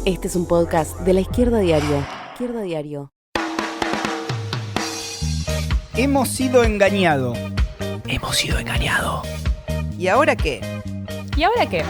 Este es un podcast de La Izquierda Diario. Izquierda Diario. Hemos sido engañados. Hemos sido engañados. ¿Y ahora qué? ¿Y ahora qué?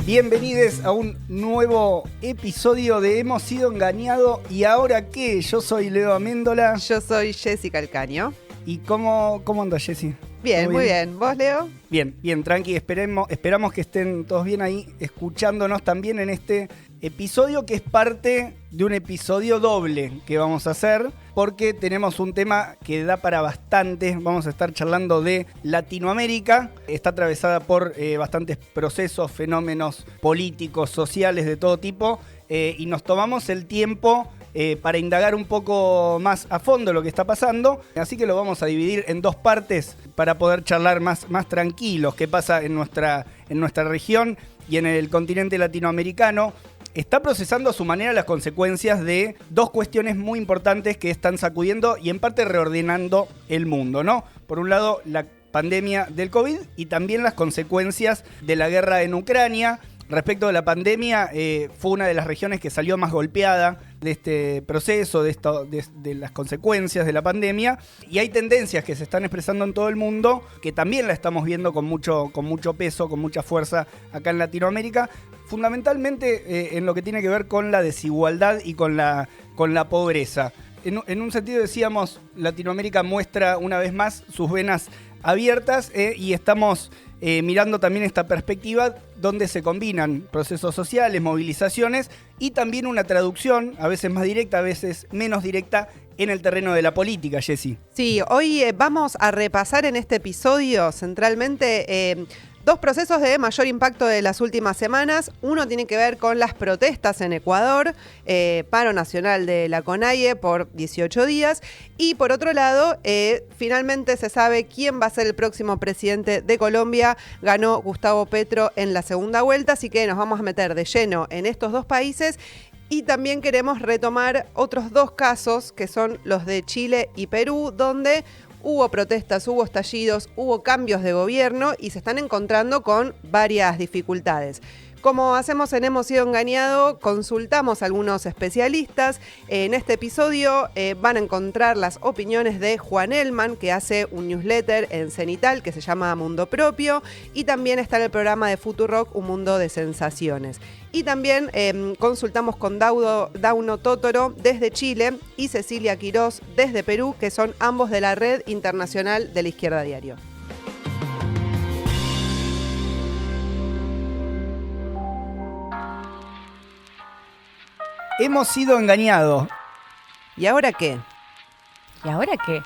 Bienvenidos a un nuevo episodio de Hemos sido engañados. ¿Y ahora qué? Yo soy Leo Améndola. Yo soy Jessica Alcaño. ¿Y cómo anda, Jessy? Bien, muy bien. ¿Vos, Leo? Bien, tranqui. Esperamos que estén todos bien ahí, escuchándonos también en este episodio, que es parte de un episodio doble que vamos a hacer, porque tenemos un tema que da para bastante. Vamos a estar charlando de Latinoamérica. Está atravesada por bastantes procesos, fenómenos políticos, sociales de todo tipo, y nos tomamos el tiempo para indagar un poco más a fondo lo que está pasando. Así que lo vamos a dividir en dos partes para poder charlar más tranquilos qué pasa en nuestra región y en el continente latinoamericano. Está procesando a su manera las consecuencias de dos cuestiones muy importantes que están sacudiendo y en parte reordenando el mundo, ¿no? Por un lado, la pandemia del COVID y también las consecuencias de la guerra en Ucrania. Respecto de la pandemia, fue una de las regiones que salió más golpeada de este proceso, de las consecuencias de la pandemia. Y hay tendencias que se están expresando en todo el mundo, que también la estamos viendo con mucho peso, con mucha fuerza acá en Latinoamérica. Fundamentalmente en lo que tiene que ver con la desigualdad y con la pobreza. En un sentido decíamos, Latinoamérica muestra una vez más sus venas abiertas y estamos mirando también esta perspectiva donde se combinan procesos sociales, movilizaciones y también una traducción, a veces más directa, a veces menos directa, en el terreno de la política, Jessy. Sí, hoy vamos a repasar en este episodio centralmente dos procesos de mayor impacto de las últimas semanas. Uno tiene que ver con las protestas en Ecuador, paro nacional de la CONAIE por 18 días. Y por otro lado, finalmente se sabe quién va a ser el próximo presidente de Colombia. Ganó Gustavo Petro en la segunda vuelta, así que nos vamos a meter de lleno en estos dos países. Y también queremos retomar otros dos casos, que son los de Chile y Perú, donde hubo protestas, hubo estallidos, hubo cambios de gobierno y se están encontrando con varias dificultades. Como hacemos en Hemos sido engañados, consultamos a algunos especialistas. En este episodio van a encontrar las opiniones de Juan Elman, que hace un newsletter en Cenital que se llama Mundo Propio, y también está en el programa de Futurock, Un Mundo de Sensaciones. Y también consultamos con Dauno Totoro desde Chile y Cecilia Quirós desde Perú, que son ambos de la Red Internacional de la Izquierda Diario. Hemos sido engañados. ¿Y ahora qué? ¿Y ahora qué?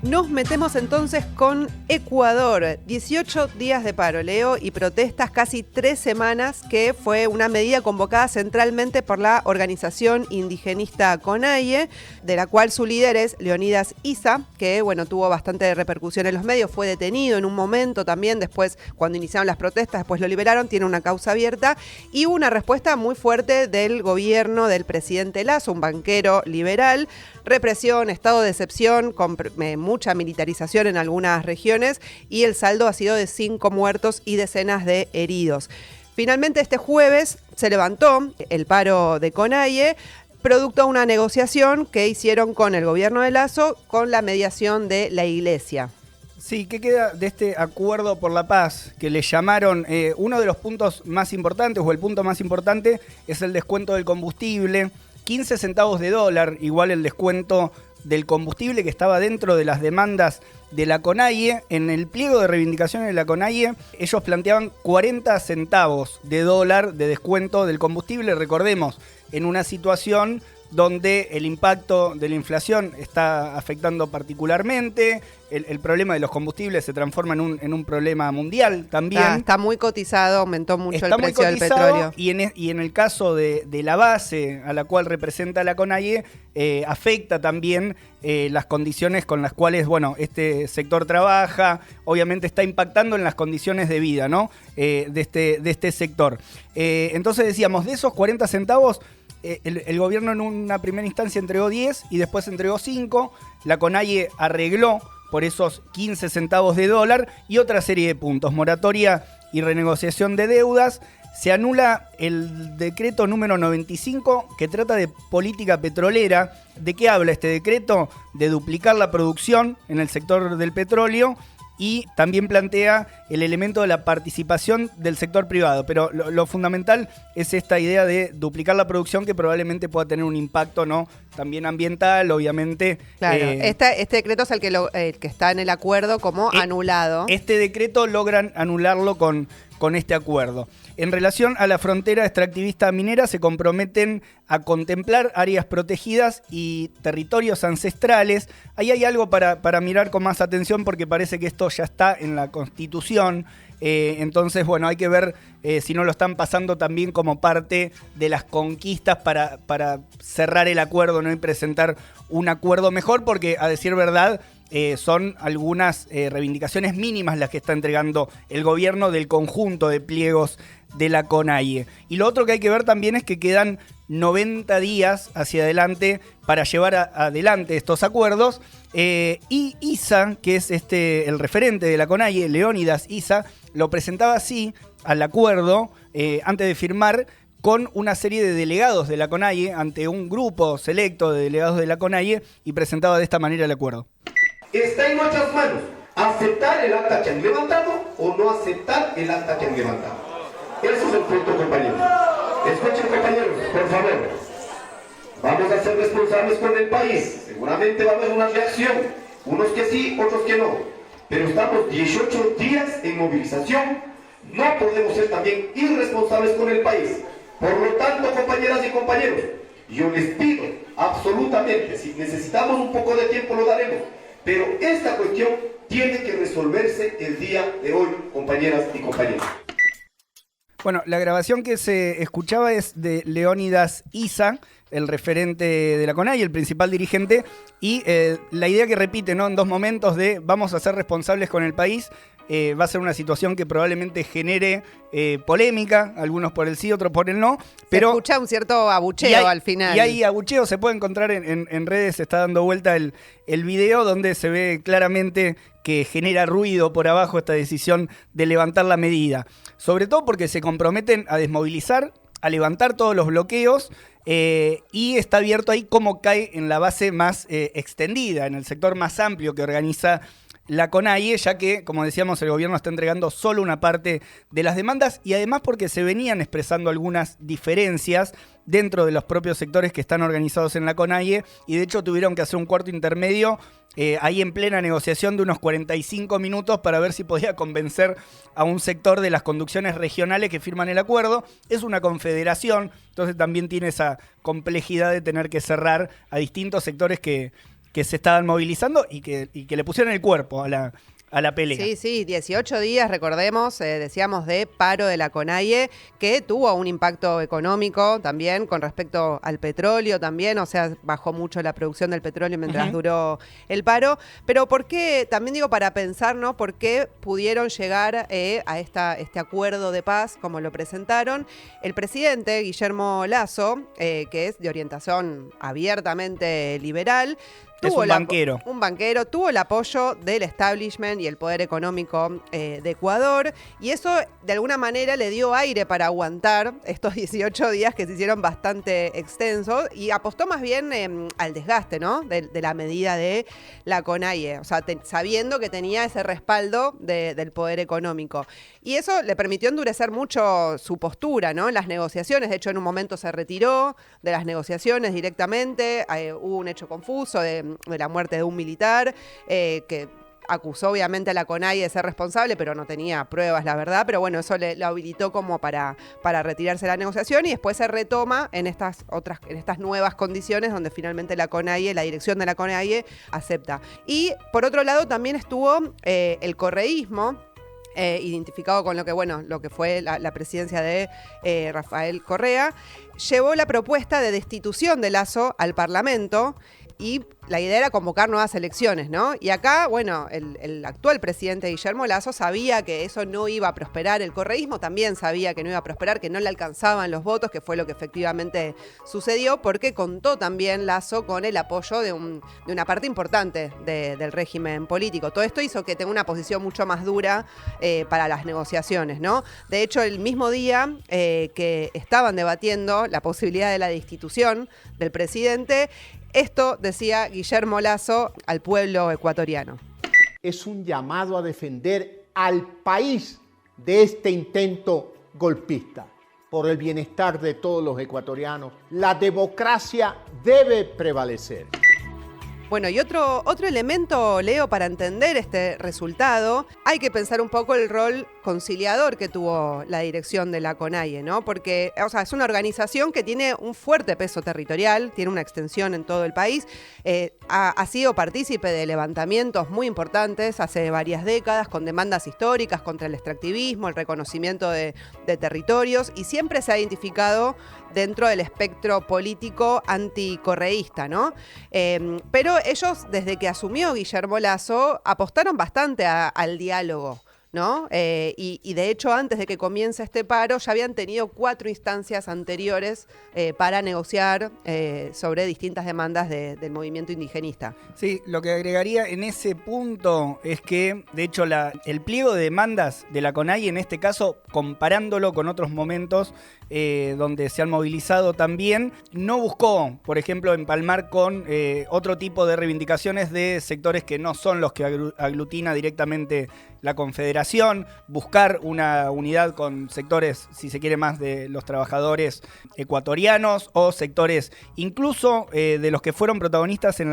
Nos metemos entonces con Ecuador. 18 días de paro, Leo, y protestas casi 3 semanas, que fue una medida convocada centralmente por la organización indigenista CONAIE, de la cual su líder es Leonidas Issa, que tuvo bastante repercusión en los medios, fue detenido en un momento también, después cuando iniciaron las protestas, después lo liberaron, tiene una causa abierta, y hubo una respuesta muy fuerte del gobierno del presidente Lasso, un banquero liberal. Represión, estado de excepción, con mucha militarización en algunas regiones, y el saldo ha sido de 5 muertos y decenas de heridos. Finalmente, este jueves se levantó el paro de CONAIE, producto de una negociación que hicieron con el gobierno de Lasso con la mediación de la Iglesia. Sí, ¿qué queda de este acuerdo por la paz que le llamaron? Uno de los puntos más importantes, o el punto más importante, es el descuento del combustible. 15 centavos de dólar, igual el descuento del combustible, que estaba dentro de las demandas de la CONAIE. En el pliego de reivindicaciones de la CONAIE, ellos planteaban 40 centavos de dólar de descuento del combustible. Recordemos, en una situación donde el impacto de la inflación está afectando particularmente. El problema de los combustibles se transforma en un problema mundial también. Está muy cotizado, aumentó mucho Está el muy precio del cotizado, petróleo. y en el caso de la base a la cual representa la CONAIE, afecta también las condiciones con las cuales, bueno, este sector trabaja. Obviamente está impactando en las condiciones de vida, ¿no? de este sector. Entonces decíamos, de esos 40 centavos, el gobierno en una primera instancia entregó 10 y después entregó 5. La CONAIE arregló por esos 15 centavos de dólar y otra serie de puntos: moratoria y renegociación de deudas. Se anula el decreto número 95 que trata de política petrolera. ¿De qué habla este decreto? De duplicar la producción en el sector del petróleo, y también plantea el elemento de la participación del sector privado. Pero lo fundamental es esta idea de duplicar la producción, que probablemente pueda tener un impacto, ¿no?, también ambiental, obviamente. Claro, este decreto es el que está en el acuerdo como anulado. Este decreto logran anularlo con este acuerdo. En relación a la frontera extractivista minera, se comprometen a contemplar áreas protegidas y territorios ancestrales. Ahí hay algo para mirar con más atención, porque parece que esto ya está en la Constitución. Entonces, bueno, hay que ver si no lo están pasando también como parte de las conquistas para cerrar el acuerdo, ¿no?, y presentar un acuerdo mejor, porque, a decir verdad, son algunas reivindicaciones mínimas las que está entregando el gobierno del conjunto de pliegos de la CONAIE. Y lo otro que hay que ver también es que quedan 90 días hacia adelante para llevar adelante estos acuerdos. Y Issa, que es el referente de la CONAIE, Leónidas Issa, lo presentaba así al acuerdo antes de firmar, con una serie de delegados de la CONAIE ante un grupo selecto de delegados de la CONAIE, y presentaba de esta manera el acuerdo. Está en nuestras manos aceptar el acta que han levantado o no aceptar el acta que han levantado. Ese es el punto, compañeros. Escuchen, compañeros, por favor. Vamos a ser responsables con el país. Seguramente va a haber una reacción. Unos que sí, otros que no. Pero estamos 18 días en movilización. No podemos ser también irresponsables con el país. Por lo tanto, compañeras y compañeros, yo les pido absolutamente, si necesitamos un poco de tiempo lo daremos, pero esta cuestión tiene que resolverse el día de hoy, compañeras y compañeros. Bueno, la grabación que se escuchaba es de Leónidas Issa, el referente de la CONAIE, el principal dirigente, y la idea que repite, ¿no?, en dos momentos de vamos a ser responsables con el país. Va a ser una situación que probablemente genere polémica, algunos por el sí, otros por el no. Pero se escucha un cierto abucheo al final. Y hay abucheo, se puede encontrar en redes, se está dando vuelta el video donde se ve claramente que genera ruido por abajo esta decisión de levantar la medida. Sobre todo porque se comprometen a desmovilizar, a levantar todos los bloqueos, y está abierto ahí cómo cae en la base más extendida, en el sector más amplio que organiza la CONAIE, ya que, como decíamos, el gobierno está entregando solo una parte de las demandas, y además porque se venían expresando algunas diferencias dentro de los propios sectores que están organizados en la CONAIE, y de hecho tuvieron que hacer un cuarto intermedio ahí en plena negociación de unos 45 minutos para ver si podía convencer a un sector de las conducciones regionales que firman el acuerdo. Es una confederación, entonces también tiene esa complejidad de tener que cerrar a distintos sectores que se estaban movilizando y que le pusieron el cuerpo a la pelea. Sí, 18 días, recordemos, decíamos, de paro de la CONAIE, que tuvo un impacto económico también con respecto al petróleo también, o sea, bajó mucho la producción del petróleo mientras duró el paro. Pero ¿por qué? También digo, para pensar, ¿no?, ¿por qué pudieron llegar a este acuerdo de paz como lo presentaron? El presidente, Guillermo Lasso, que es de orientación abiertamente liberal, Es un banquero. Un banquero, tuvo el apoyo del establishment y el poder económico de Ecuador, y eso de alguna manera le dio aire para aguantar estos 18 días que se hicieron bastante extensos, y apostó más bien al desgaste, ¿no?, de la medida de la CONAIE, o sea, sabiendo que tenía ese respaldo del poder económico. Y eso le permitió endurecer mucho su postura, ¿no?, en las negociaciones. De hecho, en un momento se retiró de las negociaciones directamente. Hubo un hecho confuso de la muerte de un militar que acusó obviamente a la CONAIE de ser responsable, pero no tenía pruebas, la verdad. Pero bueno, eso le habilitó como para retirarse de la negociación y después se retoma en estas nuevas condiciones donde finalmente la CONAIE, la dirección de la CONAIE, acepta. Y por otro lado también estuvo el correísmo, identificado con lo que fue la presidencia de Rafael Correa, llevó la propuesta de destitución de Lasso al Parlamento y la idea era convocar nuevas elecciones, ¿no? Y acá, bueno, el actual presidente Guillermo Lasso sabía que eso no iba a prosperar, el correísmo también sabía que no iba a prosperar, que no le alcanzaban los votos, que fue lo que efectivamente sucedió, porque contó también Lasso con el apoyo de una parte importante del régimen político. Todo esto hizo que tenga una posición mucho más dura para las negociaciones, ¿no? De hecho, el mismo día que estaban debatiendo la posibilidad de la destitución del presidente, esto decía Guillermo Lasso al pueblo ecuatoriano. Es un llamado a defender al país de este intento golpista. Por el bienestar de todos los ecuatorianos, la democracia debe prevalecer. Bueno, y otro elemento, Leo, para entender este resultado, hay que pensar un poco el rol conciliador que tuvo la dirección de la CONAIE, ¿no? Porque, es una organización que tiene un fuerte peso territorial, tiene una extensión en todo el país, ha sido partícipe de levantamientos muy importantes hace varias décadas con demandas históricas contra el extractivismo, el reconocimiento de territorios, y siempre se ha identificado dentro del espectro político anticorreísta, ¿no? Pero ellos, desde que asumió Guillermo Lasso, apostaron bastante al diálogo, ¿no? Y de hecho, antes de que comience este paro, ya habían tenido 4 instancias anteriores para negociar sobre distintas demandas del movimiento indigenista. Sí, lo que agregaría en ese punto es que, de hecho, el pliego de demandas de la CONAIE, en este caso, comparándolo con otros momentos donde se han movilizado también, no buscó, por ejemplo, empalmar con otro tipo de reivindicaciones de sectores que no son los que aglutina directamente la Confederación, buscar una unidad con sectores, si se quiere, más de los trabajadores ecuatorianos o sectores incluso de los que fueron protagonistas en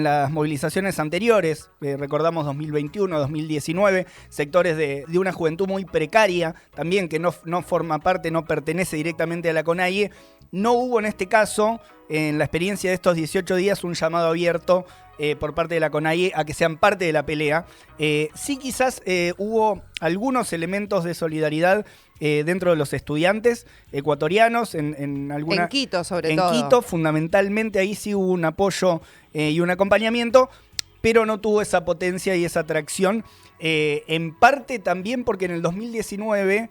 las movilizaciones anteriores, recordamos 2021, 2019, sectores de una juventud muy precaria, también que no forma parte, no pertenece directamente a la CONAIE. No hubo en este caso, en la experiencia de estos 18 días, un llamado abierto por parte de la CONAIE a que sean parte de la pelea. Sí, quizás hubo algunos elementos de solidaridad dentro de los estudiantes ecuatorianos, en Quito sobre todo. En Quito, fundamentalmente, ahí sí hubo un apoyo y un acompañamiento, pero no tuvo esa potencia y esa atracción, en parte también porque en el 2019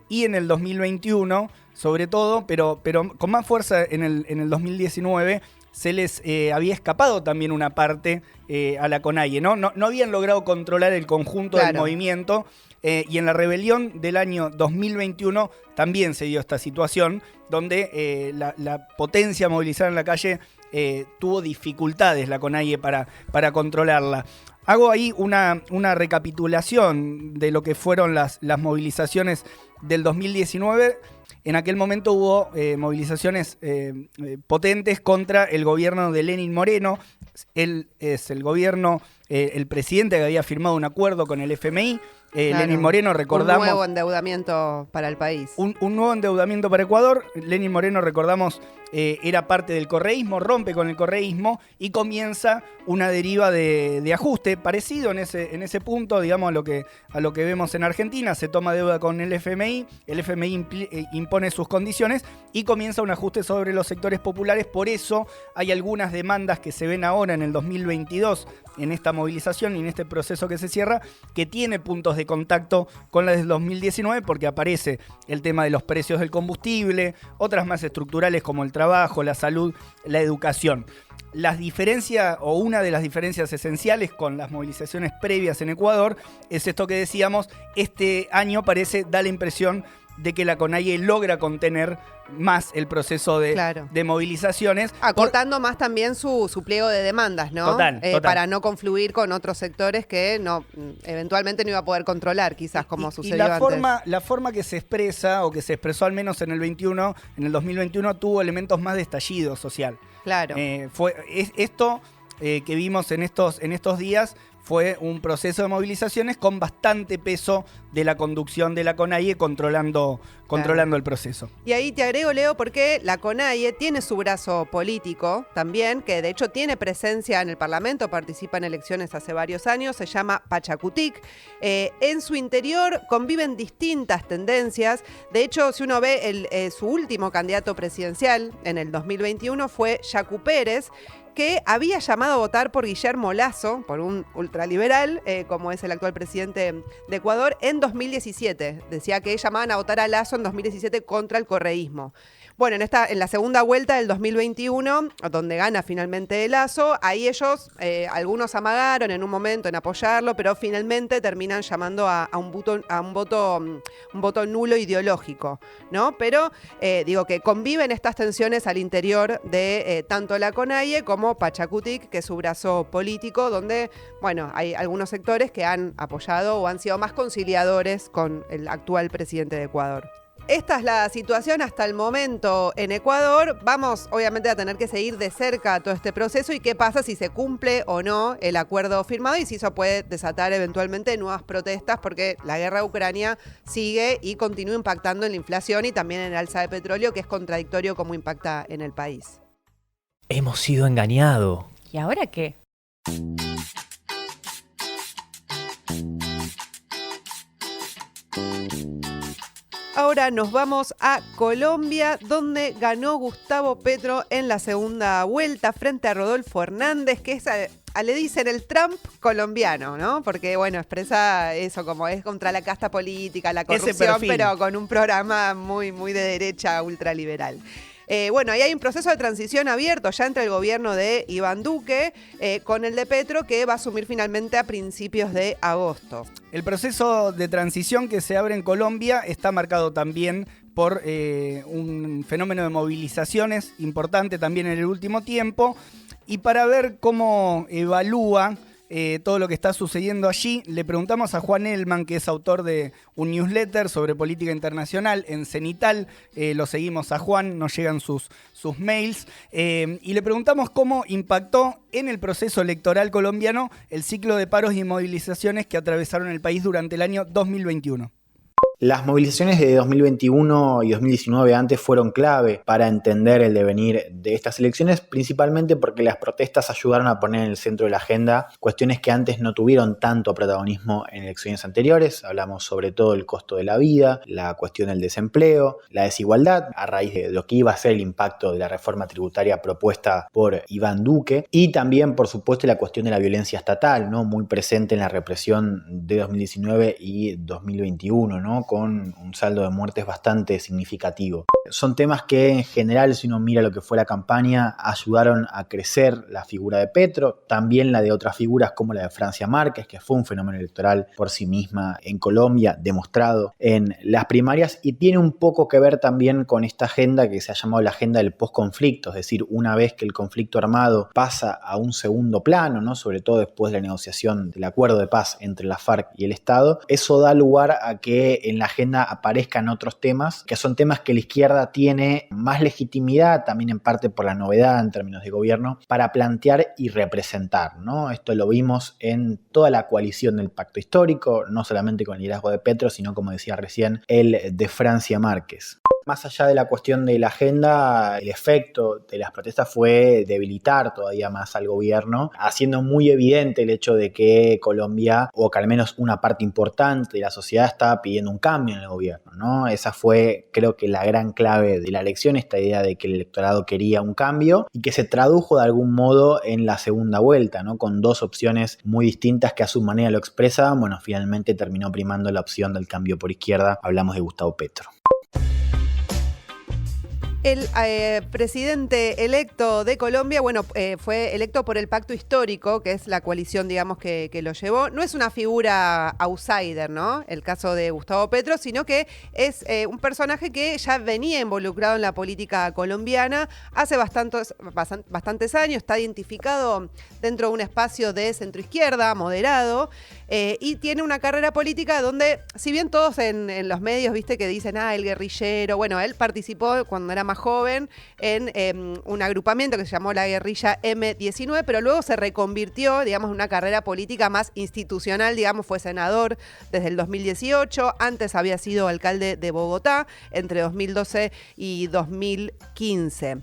y en el 2021, sobre todo, pero con más fuerza en el 2019, se les había escapado también una parte a la CONAIE, ¿no? No habían logrado controlar el conjunto del movimiento, y en la rebelión del año 2021 también se dio esta situación, donde la potencia movilizada en la calle tuvo dificultades, la CONAIE, para controlarla. Hago ahí una recapitulación de lo que fueron las movilizaciones del 2019. En aquel momento hubo movilizaciones potentes contra el gobierno de Lenín Moreno. Él es el presidente que había firmado un acuerdo con el FMI. Claro. Lenín Moreno, recordamos... Un nuevo endeudamiento para el país. Un nuevo endeudamiento para Ecuador. Lenín Moreno, recordamos, era parte del correísmo, rompe con el correísmo y comienza una deriva de ajuste parecido en ese punto, digamos, a lo que vemos en Argentina. Se toma deuda con el FMI impone sus condiciones y comienza un ajuste sobre los sectores populares. Por eso hay algunas demandas que se ven ahora en el 2022 en esta movilización y en este proceso que se cierra, que tiene puntos de contacto con la del 2019, porque aparece el tema de los precios del combustible, otras más estructurales como el trabajo, la salud, la educación. Las diferencias, o una de las diferencias esenciales con las movilizaciones previas en Ecuador, es esto que decíamos: este año da la impresión de que la CONAIE logra contener más el proceso de movilizaciones. Acotando más también su pliego de demandas, ¿no? Total. Para no confluir con otros sectores que eventualmente no iba a poder controlar, quizás, como sucedió antes. La forma que se expresa, o que se expresó al menos en el 2021, tuvo elementos más de estallido social. Claro. Esto que vimos en estos días fue un proceso de movilizaciones con bastante peso de la conducción de la CONAIE controlando el proceso. Y ahí te agrego, Leo, porque la CONAIE tiene su brazo político también, que de hecho tiene presencia en el Parlamento, participa en elecciones hace varios años, se llama Pachacutic. En su interior conviven distintas tendencias. De hecho, si uno ve su último candidato presidencial en el 2021 fue Yacu Pérez, que había llamado a votar por Guillermo Lasso, por un ultraliberal, como es el actual presidente de Ecuador, en 2017. Decía que llamaban a votar a Lasso en 2017 contra el correísmo. Bueno, en la segunda vuelta del 2021, donde gana finalmente Lasso, ahí ellos, algunos amagaron en un momento en apoyarlo, pero finalmente terminan llamando a un voto nulo ideológico, ¿no? Pero digo que conviven estas tensiones al interior de tanto la CONAIE como Pachacutic, que es su brazo político, donde, bueno, hay algunos sectores que han apoyado o han sido más conciliadores con el actual presidente de Ecuador. Esta es la situación hasta el momento en Ecuador. Vamos, obviamente, a tener que seguir de cerca todo este proceso y qué pasa si se cumple o no el acuerdo firmado y si eso puede desatar eventualmente nuevas protestas, porque la guerra de Ucrania sigue y continúa impactando en la inflación y también en el alza de petróleo, que es contradictorio cómo impacta en el país. Hemos sido engañados. ¿Y ahora qué? Ahora nos vamos a Colombia, donde ganó Gustavo Petro en la segunda vuelta frente a Rodolfo Hernández, que es, le dicen el Trump colombiano, ¿no? Porque, bueno, expresa eso, como es contra la casta política, la corrupción, pero con un programa muy, muy de derecha, ultraliberal. Bueno, ahí hay un proceso de transición abierto ya entre el gobierno de Iván Duque con el de Petro, que va a asumir finalmente a principios de agosto. El proceso de transición que se abre en Colombia está marcado también por un fenómeno de movilizaciones importante también en el último tiempo. Y para ver cómo evalúa todo lo que está sucediendo allí, le preguntamos a Juan Elman, que es autor de un newsletter sobre política internacional en Cenital. Lo seguimos a Juan, nos llegan sus mails, y le preguntamos cómo impactó en el proceso electoral colombiano el ciclo de paros y movilizaciones que atravesaron el país durante el año 2021. Las movilizaciones de 2021 y 2019 antes fueron clave para entender el devenir de estas elecciones, principalmente porque las protestas ayudaron a poner en el centro de la agenda cuestiones que antes no tuvieron tanto protagonismo en elecciones anteriores. Hablamos sobre todo del costo de la vida, la cuestión del desempleo, la desigualdad, a raíz de lo que iba a ser el impacto de la reforma tributaria propuesta por Iván Duque, y también, por supuesto, la cuestión de la violencia estatal, ¿no? Muy presente en la represión de 2019 y 2021, ¿no? Con un saldo de muertes bastante significativo. Son temas que en general, si uno mira lo que fue la campaña, ayudaron a crecer la figura de Petro, también la de otras figuras como la de Francia Márquez, que fue un fenómeno electoral por sí misma en Colombia, demostrado en las primarias, y tiene un poco que ver también con esta agenda que se ha llamado la agenda del posconflicto, es decir, una vez que el conflicto armado pasa a un segundo plano, ¿no? Sobre todo después de la negociación del acuerdo de paz entre la FARC y el Estado, eso da lugar a que en la agenda aparezcan otros temas, que son temas que la izquierda tiene más legitimidad, también en parte por la novedad en términos de gobierno, para plantear y representar, ¿no? Esto lo vimos en toda la coalición del Pacto Histórico, no solamente con el liderazgo de Petro, sino, como decía recién, el de Francia Márquez. Más allá de la cuestión de la agenda, el efecto de las protestas fue debilitar todavía más al gobierno, haciendo muy evidente el hecho de que Colombia, o que al menos una parte importante de la sociedad, estaba pidiendo un cambio en el gobierno, ¿no? Esa fue, creo que, la gran clave de la elección, esta idea de que el electorado quería un cambio y que se tradujo de algún modo en la segunda vuelta, ¿no? Con dos opciones muy distintas que a su manera lo expresaban. Bueno, finalmente terminó primando la opción del cambio por izquierda. Hablamos de Gustavo Petro. El presidente electo de Colombia, bueno, fue electo por el Pacto Histórico, que es la coalición, digamos, que lo llevó. No es una figura outsider, ¿no? El caso de Gustavo Petro, sino que es un personaje que ya venía involucrado en la política colombiana hace bastantes años. Está identificado dentro de un espacio de centroizquierda, moderado, y tiene una carrera política donde, si bien todos en los medios, viste, que dicen, el guerrillero, bueno, él participó cuando era más más joven en un agrupamiento que se llamó la guerrilla M19, pero luego se reconvirtió, digamos, en una carrera política más institucional, digamos, fue senador desde el 2018, antes había sido alcalde de Bogotá entre 2012 y 2015.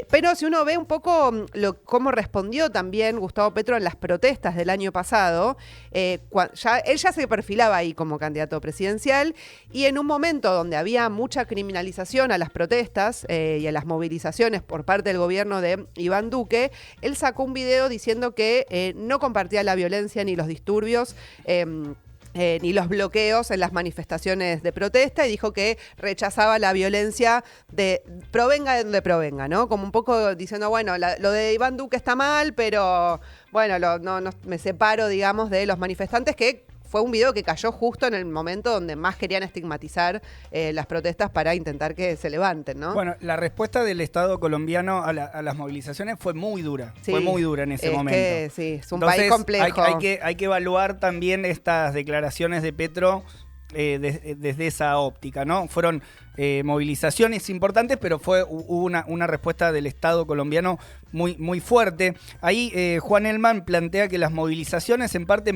Pero si uno ve un poco cómo respondió también Gustavo Petro en las protestas del año pasado, él ya se perfilaba ahí como candidato presidencial, y en un momento donde había mucha criminalización a las protestas y a las movilizaciones por parte del gobierno de Iván Duque, él sacó un video diciendo que no compartía la violencia ni los disturbios, ni los bloqueos en las manifestaciones de protesta, y dijo que rechazaba la violencia provenga de donde provenga, ¿no? Como un poco diciendo, bueno, lo de Iván Duque está mal, pero bueno, no me separo, digamos, de los manifestantes, que fue un video que cayó justo en el momento donde más querían estigmatizar las protestas para intentar que se levanten, ¿no? Bueno, la respuesta del Estado colombiano a las movilizaciones fue muy dura. Sí, fue muy dura en ese momento. Sí, es un Entonces, país complejo. Hay que evaluar también estas declaraciones de Petro desde esa óptica, ¿no? Fueron movilizaciones importantes, pero hubo una respuesta del Estado colombiano muy fuerte. Ahí Juan Elman plantea que las movilizaciones en parte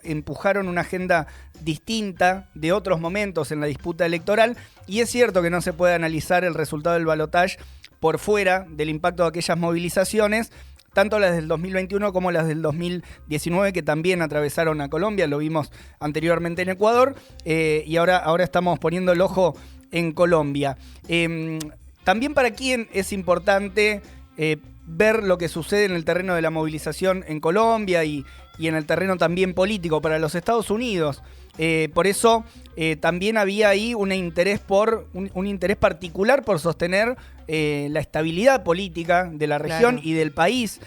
empujaron una agenda distinta de otros momentos en la disputa electoral, y es cierto que no se puede analizar el resultado del balotaje por fuera del impacto de aquellas movilizaciones, tanto las del 2021 como las del 2019, que también atravesaron a Colombia, lo vimos anteriormente en Ecuador, y ahora estamos poniendo el ojo en Colombia. También para quién es importante ver lo que sucede en el terreno de la movilización en Colombia y en el terreno también político para los Estados Unidos. Por eso también había ahí un interés particular por sostener la estabilidad política de la región, claro, y del país.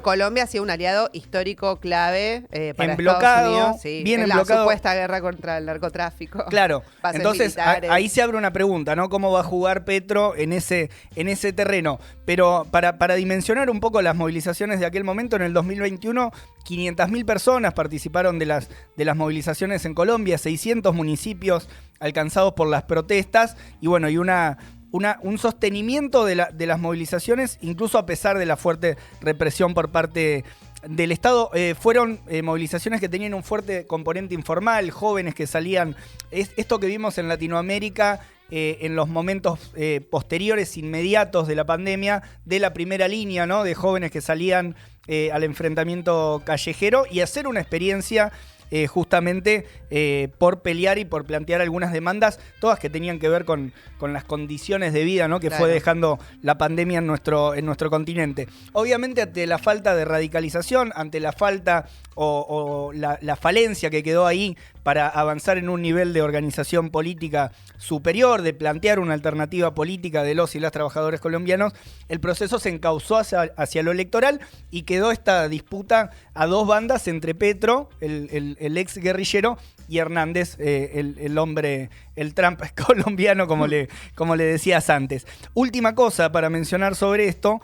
Colombia ha sido un aliado histórico clave para Estados Unidos. Sí, bien en la supuesta guerra contra el narcotráfico. Claro, entonces ahí se abre una pregunta, ¿no? ¿Cómo va a jugar Petro en ese terreno? Pero para dimensionar un poco las movilizaciones de aquel momento, en el 2021, 500.000 personas participaron de las movilizaciones en Colombia, 600 municipios alcanzados por las protestas, y bueno, y un sostenimiento de las movilizaciones, incluso a pesar de la fuerte represión por parte del Estado. Fueron movilizaciones que tenían un fuerte componente informal, jóvenes que salían. Esto que vimos en Latinoamérica en los momentos posteriores, inmediatos de la pandemia, de la primera línea, ¿no? De jóvenes que salían al enfrentamiento callejero y hacer una experiencia justamente por pelear y por plantear algunas demandas, todas que tenían que ver con las condiciones de vida, ¿no? Que claro, fue dejando la pandemia en nuestro continente. Obviamente, ante la falta de radicalización, ante la falta o la falencia que quedó ahí para avanzar en un nivel de organización política superior, de plantear una alternativa política de los y las trabajadores colombianos, el proceso se encauzó hacia lo electoral y quedó esta disputa a dos bandas entre Petro, el ex guerrillero, y Hernández, el hombre, el Trump colombiano, como le decías antes. Última cosa para mencionar sobre esto,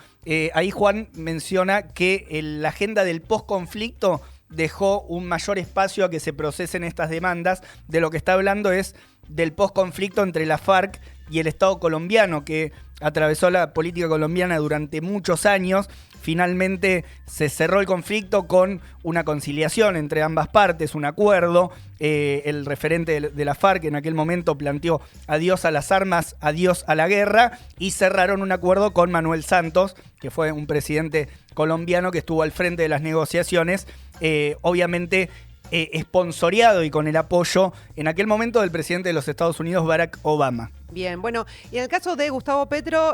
ahí Juan menciona que la agenda del posconflicto dejó un mayor espacio a que se procesen estas demandas. De lo que está hablando es del posconflicto entre la FARC y el Estado colombiano, que atravesó la política colombiana durante muchos años. Finalmente se cerró el conflicto con una conciliación entre ambas partes, un acuerdo. El referente de la FARC en aquel momento planteó adiós a las armas, adiós a la guerra, y cerraron un acuerdo con Manuel Santos, que fue un presidente colombiano que estuvo al frente de las negociaciones, obviamente esponsoreado y con el apoyo en aquel momento del presidente de los Estados Unidos, Barack Obama. Bien, bueno, y en el caso de Gustavo Petro,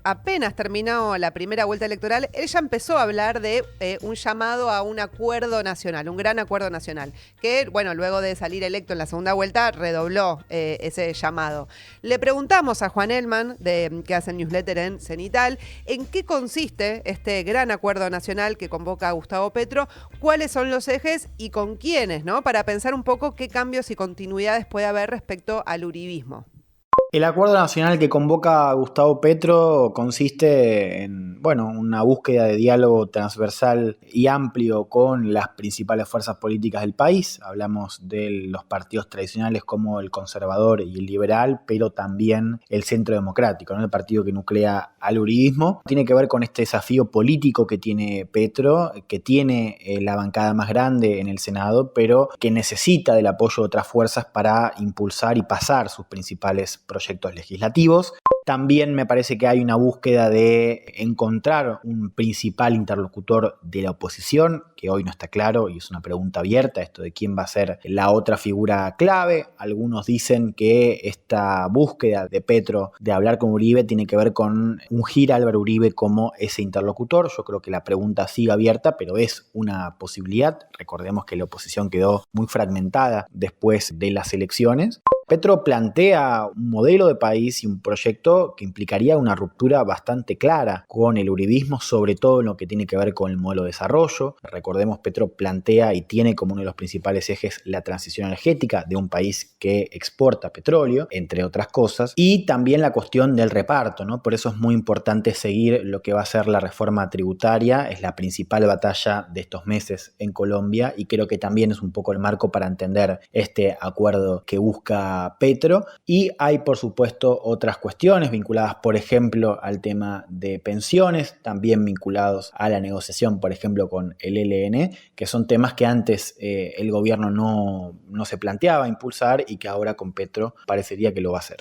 apenas terminó la primera vuelta electoral, él ya empezó a hablar de un llamado a un acuerdo nacional, un gran acuerdo nacional, que, bueno, luego de salir electo en la segunda vuelta, redobló ese llamado. Le preguntamos a Juan Elman, que hace el newsletter en Cenital, en qué consiste este gran acuerdo nacional que convoca a Gustavo Petro, cuáles son los ejes y con quiénes, ¿no? Para pensar un poco qué cambios y continuidades puede haber respecto al uribismo. El acuerdo nacional que convoca Gustavo Petro consiste en, una búsqueda de diálogo transversal y amplio con las principales fuerzas políticas del país. Hablamos de los partidos tradicionales como el conservador y el liberal, pero también el centro democrático, ¿no? El partido que nuclea al uribismo. Tiene que ver con este desafío político que tiene Petro, que tiene la bancada más grande en el Senado, pero que necesita del apoyo de otras fuerzas para impulsar y pasar sus principales proyectos legislativos. También me parece que hay una búsqueda de encontrar un principal interlocutor de la oposición, que hoy no está claro y es una pregunta abierta, esto de quién va a ser la otra figura clave. Algunos dicen que esta búsqueda de Petro de hablar con Uribe tiene que ver con ungir a Álvaro Uribe como ese interlocutor. Yo creo que la pregunta sigue abierta, pero es una posibilidad. Recordemos que la oposición quedó muy fragmentada después de las elecciones. Petro plantea un modelo de país y un proyecto que implicaría una ruptura bastante clara con el uribismo, sobre todo en lo que tiene que ver con el modelo de desarrollo. Recordemos, Petro plantea y tiene como uno de los principales ejes la transición energética de un país que exporta petróleo, entre otras cosas, y también la cuestión del reparto, ¿no? Por eso es muy importante seguir lo que va a ser la reforma tributaria. Es la principal batalla de estos meses en Colombia y creo que también es un poco el marco para entender este acuerdo que busca Petro. Y hay, por supuesto, otras cuestiones vinculadas, por ejemplo, al tema de pensiones, también vinculados a la negociación, por ejemplo, con el ELN, que son temas que antes el gobierno no se planteaba impulsar y que ahora con Petro parecería que lo va a hacer.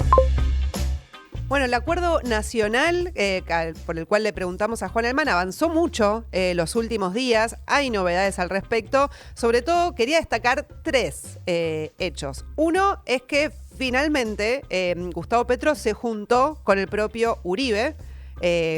Bueno, el acuerdo nacional por el cual le preguntamos a Juan Elman avanzó mucho los últimos días. Hay novedades al respecto. Sobre todo, quería destacar 3 hechos. Uno es que finalmente Gustavo Petro se juntó con el propio Uribe,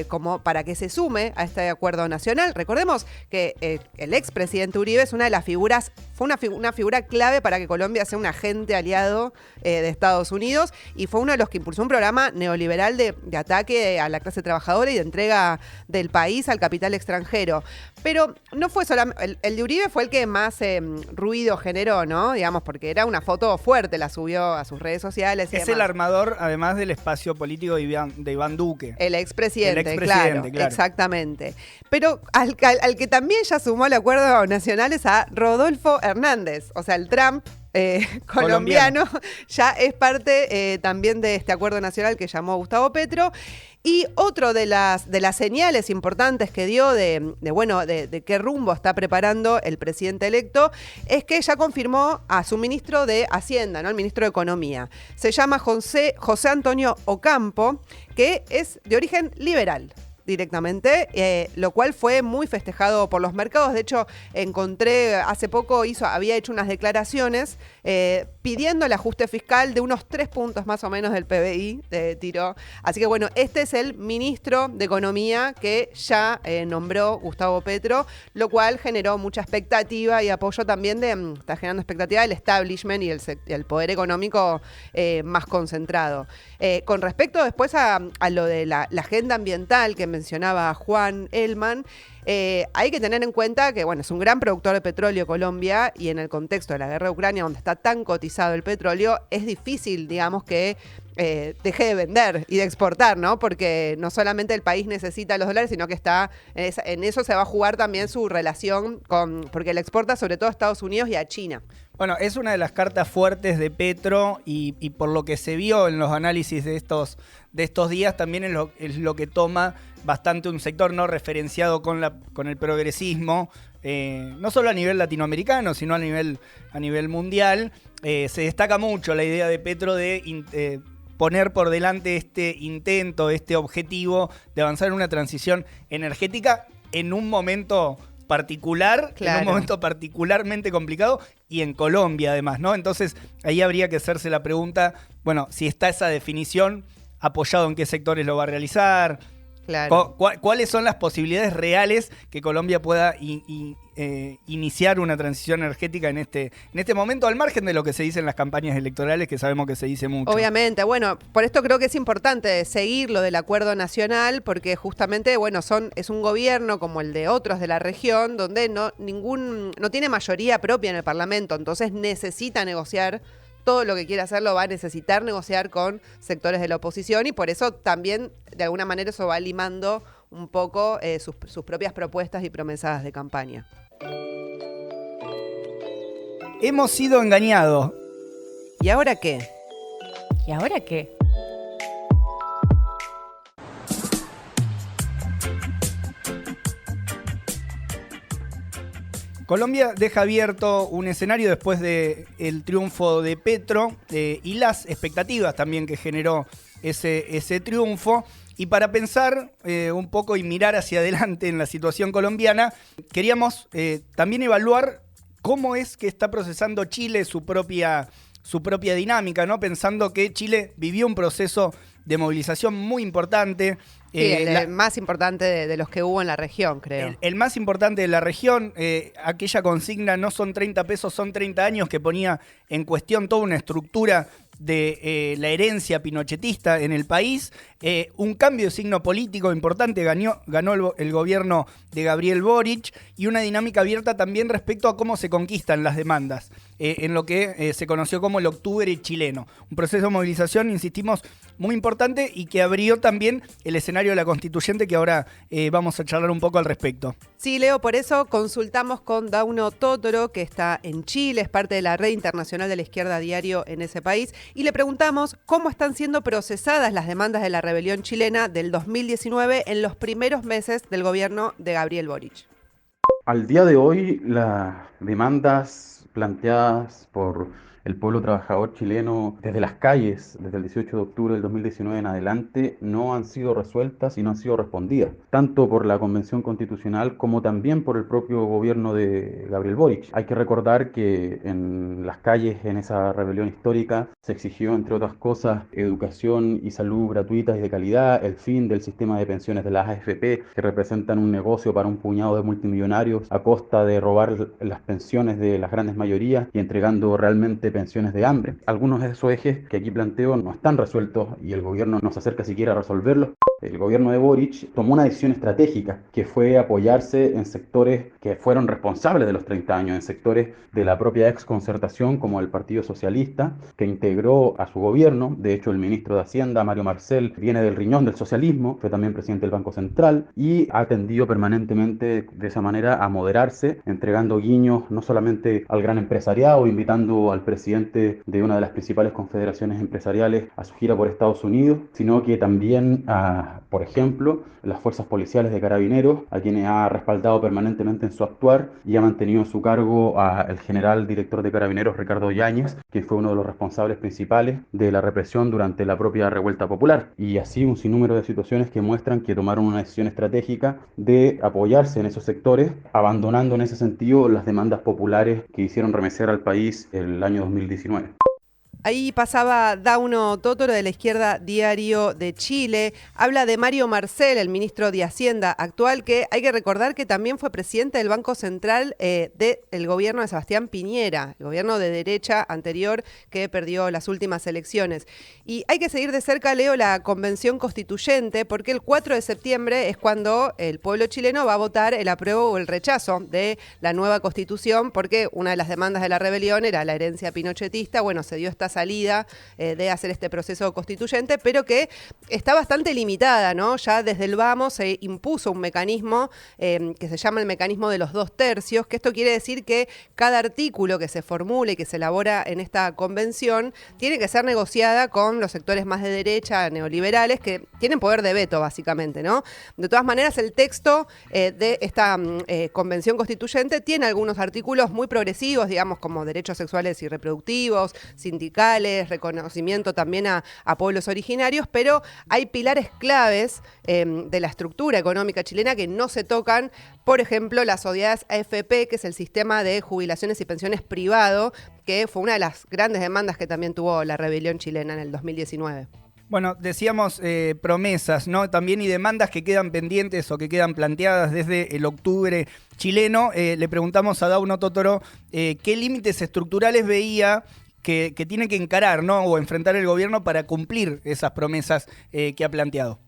como para que se sume a este acuerdo nacional. Recordemos que el expresidente Uribe es una de las figuras, fue una figura clave para que Colombia sea un agente aliado de Estados Unidos y fue uno de los que impulsó un programa neoliberal de ataque a la clase trabajadora y de entrega del país al capital extranjero. Pero no fue solamente, el de Uribe fue el que más ruido generó, ¿no? Digamos, porque era una foto fuerte, la subió a sus redes sociales. Es el armador, además, del espacio político de Iván Duque. El expresidente, claro, exactamente. Pero al que también ya sumó al acuerdo nacional es a Rodolfo Hernández, o sea, el Trump colombiano, ya es parte también de este acuerdo nacional que llamó Gustavo Petro. Y otro de las señales importantes que dio de qué rumbo está preparando el presidente electo es que ya confirmó a su ministro de Hacienda, ¿no? El ministro de Economía. Se llama José Antonio Ocampo, que es de origen liberal directamente, lo cual fue muy festejado por los mercados. De hecho, encontré hace poco, había hecho unas declaraciones pidiendo el ajuste fiscal de unos 3 puntos más o menos del PBI, tiró. Así que bueno, este es el ministro de Economía que ya nombró Gustavo Petro, lo cual generó mucha expectativa y apoyo también está generando expectativa del establishment y el poder económico más concentrado. Con respecto después a lo de la agenda ambiental que mencionaba Juan Elman, hay que tener en cuenta que es un gran productor de petróleo Colombia y en el contexto de la guerra de Ucrania, donde está tan cotizado el petróleo, es difícil, digamos, que deje de vender y de exportar, ¿no? Porque no solamente el país necesita los dólares, sino que en eso se va a jugar también su relación porque le exporta sobre todo a Estados Unidos y a China. Bueno, es una de las cartas fuertes de Petro y por lo que se vio en los análisis de estos días, también es lo que toma bastante un sector no referenciado con el progresismo, no solo a nivel latinoamericano, sino a nivel mundial. Se destaca mucho la idea de Petro de poner por delante este intento, este objetivo de avanzar en una transición energética en un momento particular, claro, en un momento particularmente complicado y en Colombia además, ¿no? Entonces ahí habría que hacerse la pregunta, si está esa definición, apoyado en qué sectores lo va a realizar, claro. ¿Cuáles son las posibilidades reales que Colombia pueda iniciar una transición energética en este momento, al margen de lo que se dice en las campañas electorales, que sabemos que se dice mucho? Obviamente, por esto creo que es importante seguir lo del acuerdo nacional, porque justamente, es un gobierno como el de otros de la región, donde no tiene mayoría propia en el Parlamento, entonces necesita negociar todo lo que quiera hacerlo va a necesitar negociar con sectores de la oposición y por eso también, de alguna manera, eso va limando un poco sus propias propuestas y promesas de campaña. Hemos sido engañados. ¿Y ahora qué? ¿Y ahora qué? Colombia deja abierto un escenario después del triunfo de Petro y las expectativas también que generó ese triunfo. Y para pensar un poco y mirar hacia adelante en la situación colombiana, queríamos también evaluar cómo es que está procesando Chile su propia dinámica, ¿no? Pensando que Chile vivió un proceso de movilización muy importante. Sí, el más importante de los que hubo en la región, creo. El más importante de la región, aquella consigna no son 30 pesos, son 30 años, que ponía en cuestión toda una estructura de la herencia pinochetista en el país. Un cambio de signo político importante ganó el gobierno de Gabriel Boric, y una dinámica abierta también respecto a cómo se conquistan las demandas, en lo que se conoció como el octubre chileno. Un proceso de movilización, insistimos, muy importante y que abrió también el escenario de la constituyente, que ahora vamos a charlar un poco al respecto. Sí, Leo, por eso consultamos con Dauno Totoro, que está en Chile, es parte de la Red Internacional de la Izquierda Diario en ese país, y le preguntamos cómo están siendo procesadas las demandas de la rebelión chilena del 2019 en los primeros meses del gobierno de Gabriel Boric. Al día de hoy, las demandas planteadas por el pueblo trabajador chileno desde las calles, desde el 18 de octubre del 2019 en adelante, no han sido resueltas y no han sido respondidas, tanto por la Convención Constitucional como también por el propio gobierno de Gabriel Boric. Hay que recordar que en las calles, en esa rebelión histórica, se exigió, entre otras cosas, educación y salud gratuitas y de calidad, el fin del sistema de pensiones de las AFP, que representan un negocio para un puñado de multimillonarios a costa de robar las pensiones de las grandes mayorías y entregando realmente pensiones de hambre. Algunos de esos ejes que aquí planteo no están resueltos y el gobierno no se acerca siquiera a resolverlos. El gobierno de Boric tomó una decisión estratégica, que fue apoyarse en sectores que fueron responsables de los 30 años, en sectores de la propia exconcertación, como el Partido Socialista, que integró a su gobierno. De hecho, el ministro de Hacienda, Mario Marcel, viene del riñón del socialismo, fue también presidente del Banco Central y ha tendido permanentemente de esa manera a moderarse, entregando guiños no solamente al gran empresariado, invitando al presidente de una de las principales confederaciones empresariales a su gira por Estados Unidos, sino que también por ejemplo, las fuerzas policiales de Carabineros, a quienes ha respaldado permanentemente en su actuar, y ha mantenido en su cargo al general director de Carabineros, Ricardo Yáñez, que fue uno de los responsables principales de la represión durante la propia revuelta popular. Y así un sinnúmero de situaciones que muestran que tomaron una decisión estratégica de apoyarse en esos sectores, abandonando en ese sentido las demandas populares que hicieron remecer al país el año 2019. Ahí pasaba Dauno Totoro de la Izquierda Diario de Chile. Habla de Mario Marcel, el ministro de Hacienda actual, que hay que recordar que también fue presidente del Banco Central del gobierno de Sebastián Piñera, el gobierno de derecha anterior que perdió las últimas elecciones. Y hay que seguir de cerca, Leo, la Convención Constituyente, porque el 4 de septiembre es cuando el pueblo chileno va a votar el apruebo o el rechazo de la nueva Constitución, porque una de las demandas de la rebelión era la herencia pinochetista. Bueno, se dio esta salida de hacer este proceso constituyente, pero que está bastante limitada, ¿no? Ya desde el vamos se impuso un mecanismo que se llama el mecanismo de los 2/3, que esto quiere decir que cada artículo que se formule y que se elabora en esta convención tiene que ser negociada con los sectores más de derecha, neoliberales, que tienen poder de veto, básicamente, ¿no? De todas maneras, el texto de esta convención constituyente tiene algunos artículos muy progresivos, digamos, como derechos sexuales y reproductivos, sindicales, reconocimiento también a pueblos originarios, pero hay pilares claves de la estructura económica chilena que no se tocan. Por ejemplo, las odiadas AFP, que es el sistema de jubilaciones y pensiones privado, que fue una de las grandes demandas que también tuvo la rebelión chilena en el 2019. Bueno, decíamos promesas, ¿no? También y demandas que quedan pendientes o que quedan planteadas desde el octubre chileno. Le preguntamos a Dauno Totoro qué límites estructurales veía que tiene que encarar, ¿no? O enfrentar el gobierno para cumplir esas promesas que ha planteado.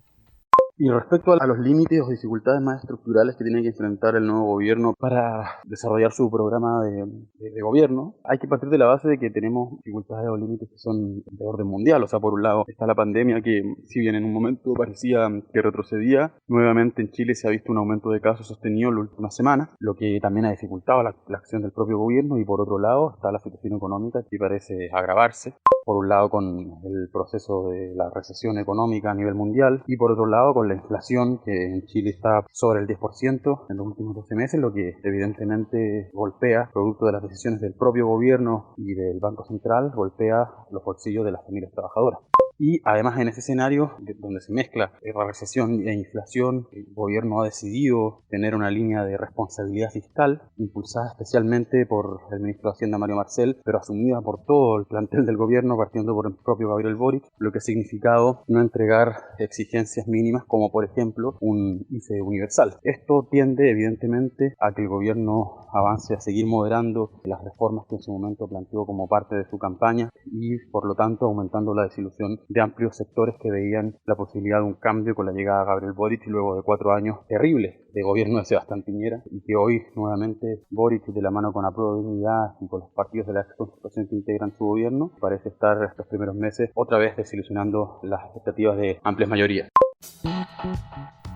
Y respecto a los límites o dificultades más estructurales que tiene que enfrentar el nuevo gobierno para desarrollar su programa de gobierno, hay que partir de la base de que tenemos dificultades o límites que son de orden mundial. O sea, por un lado está la pandemia que, si bien en un momento parecía que retrocedía, nuevamente en Chile se ha visto un aumento de casos sostenido en las últimas semanas, lo que también ha dificultado la acción del propio gobierno. Y por otro lado está la situación económica, que parece agravarse. Por un lado con el proceso de la recesión económica a nivel mundial y por otro lado con la inflación, que en Chile está sobre el 10% en los últimos 12 meses, lo que evidentemente golpea, producto de las decisiones del propio gobierno y del Banco Central, golpea los bolsillos de las familias trabajadoras. Y además en ese escenario donde se mezcla la recesión e inflación, el gobierno ha decidido tener una línea de responsabilidad fiscal impulsada especialmente por el ministro de Hacienda Mario Marcel, pero asumida por todo el plantel del gobierno, partiendo por el propio Gabriel Boric, lo que ha significado no entregar exigencias mínimas como por ejemplo un IFE universal. Esto tiende evidentemente a que el gobierno avance a seguir moderando las reformas que en su momento planteó como parte de su campaña y por lo tanto aumentando la desilusión de amplios sectores que veían la posibilidad de un cambio con la llegada de Gabriel Boric luego de 4 años terribles de gobierno de Sebastián Piñera, y que hoy nuevamente Boric, de la mano con Apruebo Dignidad y con los partidos de la Concertación que integran su gobierno, parece estar estos primeros meses otra vez desilusionando las expectativas de amplias mayorías.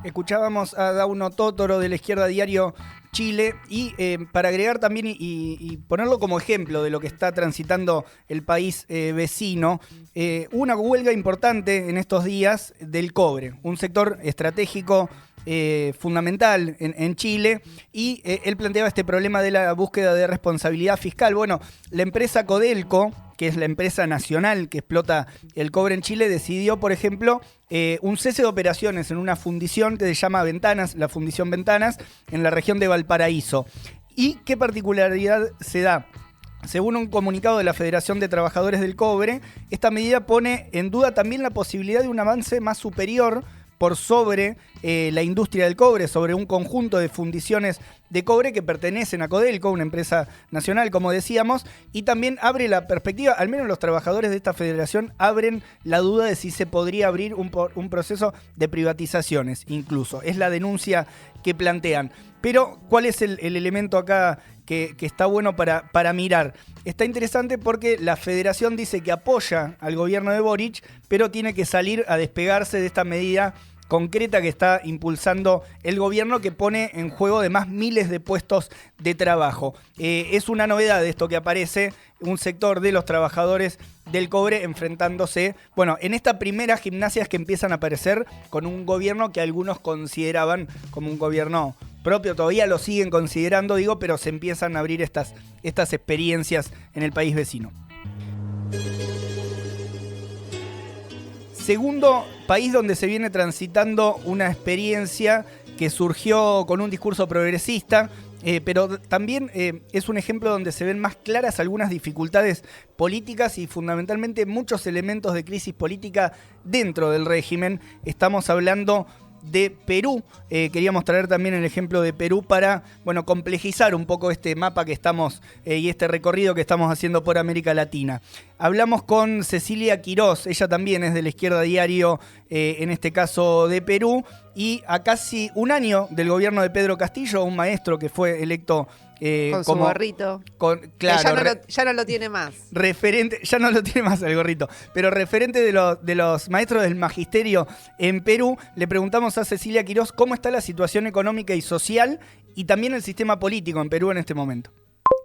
Escuchábamos a Dauno Totoro de La Izquierda Diario Chile y para agregar también y ponerlo como ejemplo de lo que está transitando el país vecino, una huelga importante en estos días del cobre, un sector estratégico fundamental en Chile, y él planteaba este problema de la búsqueda de responsabilidad fiscal. Bueno, la empresa Codelco, que es la empresa nacional que explota el cobre en Chile, decidió, por ejemplo, un cese de operaciones en una fundición que se llama Ventanas, la fundición Ventanas, en la región de Valparaíso. ¿Y qué particularidad se da? Según un comunicado de la Federación de Trabajadores del Cobre, esta medida pone en duda también la posibilidad de un avance más superior por sobre la industria del cobre, sobre un conjunto de fundiciones de cobre que pertenecen a Codelco, una empresa nacional, como decíamos, y también abre la perspectiva, al menos los trabajadores de esta federación abren la duda de si se podría abrir un proceso de privatizaciones, incluso. Es la denuncia que plantean. Pero, ¿cuál es el elemento acá que está bueno para mirar? Está interesante porque la federación dice que apoya al gobierno de Boric, pero tiene que salir a despegarse de esta medida concreta que está impulsando el gobierno, que pone en juego además miles de puestos de trabajo. Es una novedad esto que aparece, un sector de los trabajadores del cobre enfrentándose, bueno, en esta primera gimnasias que empiezan a aparecer con un gobierno que algunos consideraban como un gobierno propio, todavía lo siguen considerando, digo, pero se empiezan a abrir estas experiencias en el país vecino. Segundo país donde se viene transitando una experiencia que surgió con un discurso progresista, pero también es un ejemplo donde se ven más claras algunas dificultades políticas y fundamentalmente muchos elementos de crisis política dentro del régimen. Estamos hablando de Perú. Queríamos traer también el ejemplo de Perú para, bueno, complejizar un poco este mapa que estamos y este recorrido que estamos haciendo por América Latina. Hablamos con Cecilia Quirós, ella también es de La Izquierda Diario, en este caso de Perú, y a casi un año del gobierno de Pedro Castillo, un maestro que fue electo con como su gorrito. Claro, ya no lo tiene más. Referente, ya no lo tiene más el gorrito, pero referente de los maestros del magisterio en Perú, le preguntamos a Cecilia Quirós cómo está la situación económica y social y también el sistema político en Perú en este momento.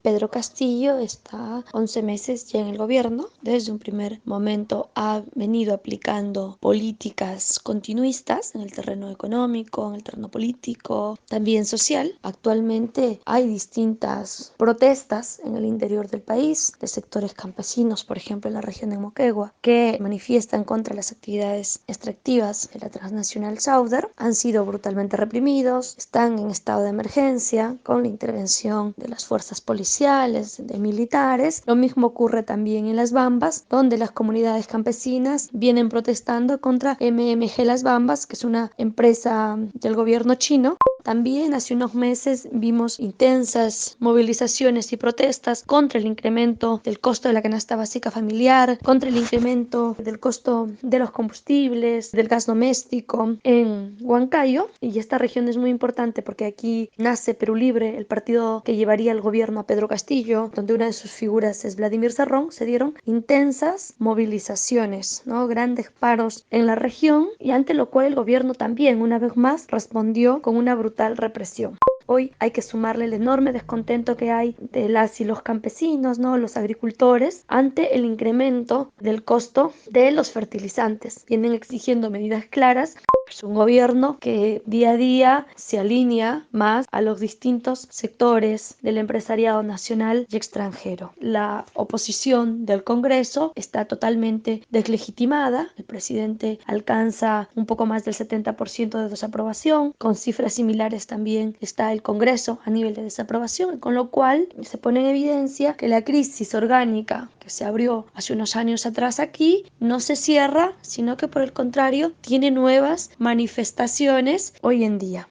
Pedro Castillo está 11 meses ya en el gobierno. Desde un primer momento ha venido aplicando políticas continuistas en el terreno económico, en el terreno político, también social. Actualmente hay distintas protestas en el interior del país de sectores campesinos, por ejemplo en la región de Moquegua, que manifiestan contra las actividades extractivas de la transnacional Sauder. Han sido brutalmente reprimidos, están en estado de emergencia con la intervención de las fuerzas policiales, de militares. Lo mismo ocurre también en Las Bambas, donde las comunidades campesinas vienen protestando contra MMG Las Bambas, que es una empresa del gobierno chino. También hace unos meses vimos intensas movilizaciones y protestas contra el incremento del costo de la canasta básica familiar, contra el incremento del costo de los combustibles, del gas doméstico en Huancayo. Y esta región es muy importante porque aquí nace Perú Libre, el partido que llevaría el gobierno a Pedro Castillo, donde una de sus figuras es Vladimir Cerrón. Se dieron intensas movilizaciones, ¿no? Grandes paros en la región, y ante lo cual el gobierno también, una vez más, respondió con una brutal represión. Hoy hay que sumarle el enorme descontento que hay de las y los campesinos, ¿no? Los agricultores, ante el incremento del costo de los fertilizantes. Vienen exigiendo medidas claras. Es un gobierno que día a día se alinea más a los distintos sectores del empresariado nacional y extranjero. La oposición del Congreso está totalmente deslegitimada. El presidente alcanza un poco más del 70% de desaprobación. Con cifras similares también está el Congreso a nivel de desaprobación, con lo cual se pone en evidencia que la crisis orgánica que se abrió hace unos años atrás aquí no se cierra, sino que por el contrario tiene nuevas manifestaciones hoy en día.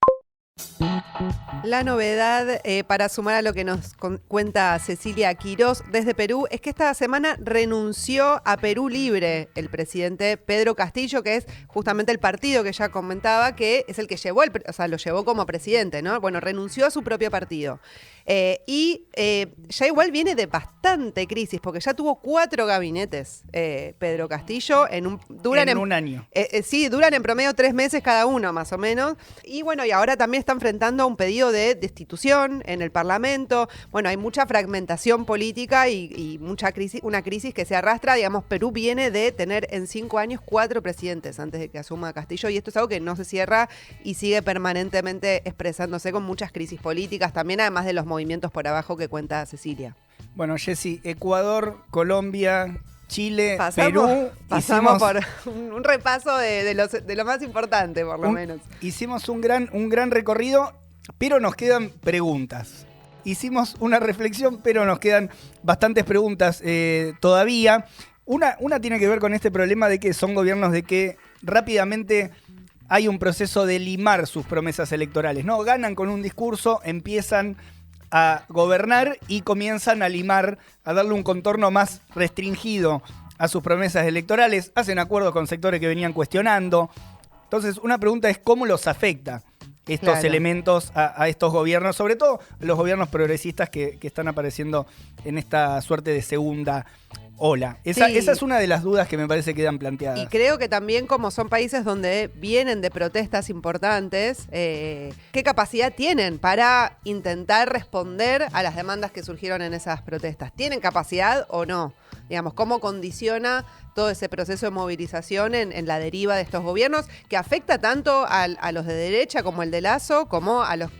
La novedad, para sumar a lo que nos cuenta Cecilia Quirós desde Perú, es que esta semana renunció a Perú Libre el presidente Pedro Castillo, que es justamente el partido que ya comentaba, que es el que llevó, lo llevó como presidente, ¿no? Bueno, renunció a su propio partido. Ya igual viene de bastante crisis, porque ya tuvo 4 gabinetes, Pedro Castillo, duran en un año. Sí, duran en promedio 3 meses cada uno, más o menos. Y bueno, y ahora también está enfrentando un pedido de destitución en el Parlamento. Bueno, hay mucha fragmentación política y una crisis que se arrastra. Digamos, Perú viene de tener en 5 años 4 presidentes antes de que asuma Castillo, y esto es algo que no se cierra y sigue permanentemente expresándose con muchas crisis políticas, también además de los movimientos por abajo que cuenta Cecilia. Bueno, Jessy, Ecuador, Colombia, Chile, Perú. Pasamos por un repaso de lo más importante, por lo menos. Hicimos un gran recorrido, pero nos quedan preguntas. Hicimos una reflexión, pero nos quedan bastantes preguntas todavía. Una tiene que ver con este problema de que son gobiernos de que rápidamente hay un proceso de limar sus promesas electorales, ¿no? Ganan con un discurso, empiezan a gobernar y comienzan a limar, a darle un contorno más restringido a sus promesas electorales, hacen acuerdos con sectores que venían cuestionando. Entonces, una pregunta es cómo los afecta estos elementos a estos gobiernos, sobre todo los gobiernos progresistas que están apareciendo en esta suerte de segunda ola. Esa es una de las dudas que me parece quedan planteadas. Y creo que también, como son países donde vienen de protestas importantes, ¿qué capacidad tienen para intentar responder a las demandas que surgieron en esas protestas? ¿Tienen capacidad o no? Digamos, ¿cómo condiciona todo ese proceso de movilización en la deriva de estos gobiernos, que afecta tanto a los de derecha como el de Lasso, como a los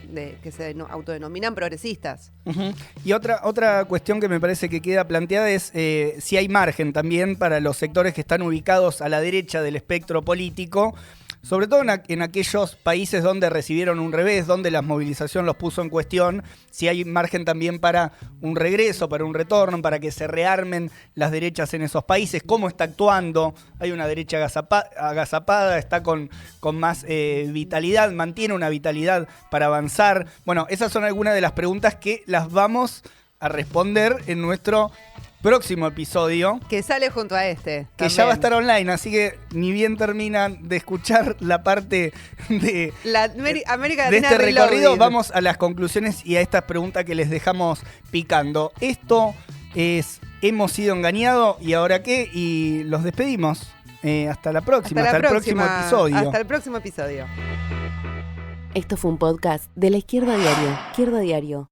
que se autodenominan progresistas? Uh-huh. Y otra cuestión que me parece que queda planteada es si hay margen también para los sectores que están ubicados a la derecha del espectro político, sobre todo en aquellos países donde recibieron un revés, donde la movilización los puso en cuestión, si hay margen también para un regreso, para un retorno, para que se rearmen las derechas en esos países, cómo está actuando, hay una derecha agazapada, está con más vitalidad, mantiene una vitalidad para avanzar. Bueno, esas son algunas de las preguntas que las vamos a responder en nuestro próximo episodio. Que sale junto a este. Que también ya va a estar online, así que ni bien terminan de escuchar la parte de América Latina de este recorrido, Reloaded. Vamos a las conclusiones y a estas preguntas que les dejamos picando. Esto es Hemos sido engañados, ¿y ahora qué? Y los despedimos. Hasta la próxima, hasta el próximo episodio. Hasta el próximo episodio. Esto fue un podcast de La Izquierda Diario. Izquierda Diario.